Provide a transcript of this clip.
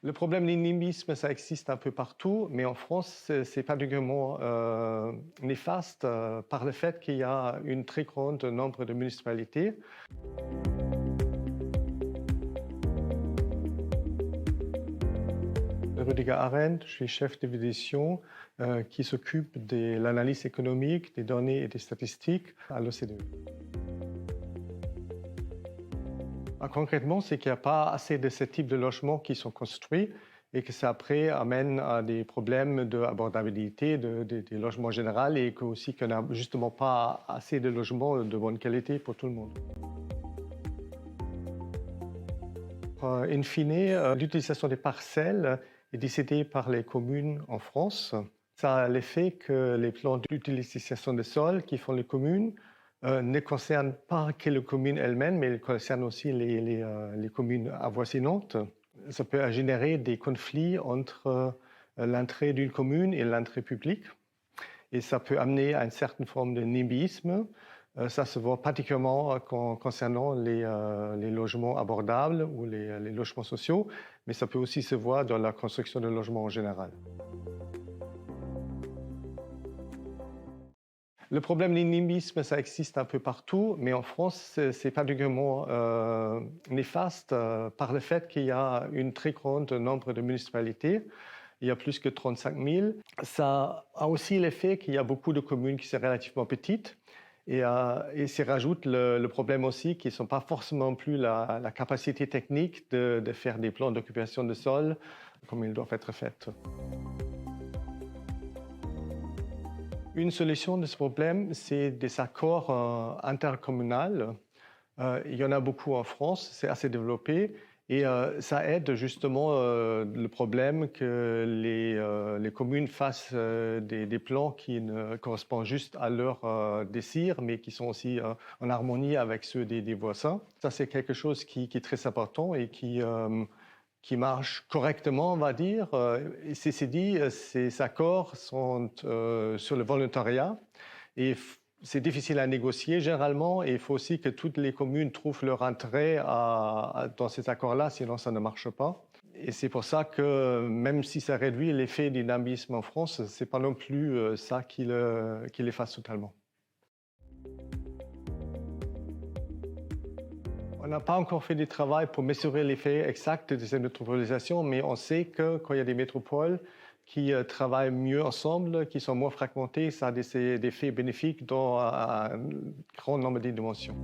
Le problème du nimbisme, ça existe un peu partout, mais en France, c'est particulièrement néfaste par le fait qu'il y a un très grand nombre de municipalités. Rüdiger Arendt, je suis chef de division qui s'occupe de l'analyse économique, des données et des statistiques à l'OCDE. Concrètement, c'est qu'il n'y a pas assez de ce type de logements qui sont construits et que ça après amène à des problèmes d'abordabilité des logements en général et aussi qu'on n'a justement pas assez de logements de bonne qualité pour tout le monde. In fine, l'utilisation des parcelles est décidée par les communes en France. Ça a l'effet que les plans d'utilisation des sols qui font les communes ne concernent pas que les communes elles-mêmes, mais ils concernent aussi les communes avoisinantes. Ça peut générer des conflits entre l'entrée d'une commune et l'entrée publique. Et ça peut amener à une certaine forme de nimbisme. Ça se voit particulièrement concernant les logements abordables ou les logements sociaux, mais ça peut aussi se voir dans la construction de logements en général. Le problème du nimbisme, ça existe un peu partout, mais en France, c'est particulièrement néfaste par le fait qu'il y a un très grand nombre de municipalités. Il y a plus que 35 000. Ça a aussi l'effet qu'il y a beaucoup de communes qui sont relativement petites. Et s'y rajoute le problème aussi qu'ils n'ont pas forcément plus la capacité technique de faire des plans d'occupation de sol comme ils doivent être faits. Une solution de ce problème, c'est des accords intercommunaux. Il y en a beaucoup en France, c'est assez développé. Et ça aide justement le problème que les communes fassent des plans qui ne correspondent juste à leur désir, mais qui sont aussi en harmonie avec ceux des voisins. Ça, c'est quelque chose qui est très important et qui marche correctement, on va dire. Et ceci dit, ces accords sont sur le volontariat et c'est difficile à négocier généralement et il faut aussi que toutes les communes trouvent leur intérêt dans ces accords-là, sinon ça ne marche pas. Et c'est pour ça que même si ça réduit l'effet du nimbisme en France, ce n'est pas non plus ça qui l'efface totalement. On n'a pas encore fait du travail pour mesurer l'effet exact de ces métropolisations, mais on sait que quand il y a des métropoles qui travaillent mieux ensemble, qui sont moins fragmentées, ça a des effets bénéfiques dans un grand nombre de dimensions.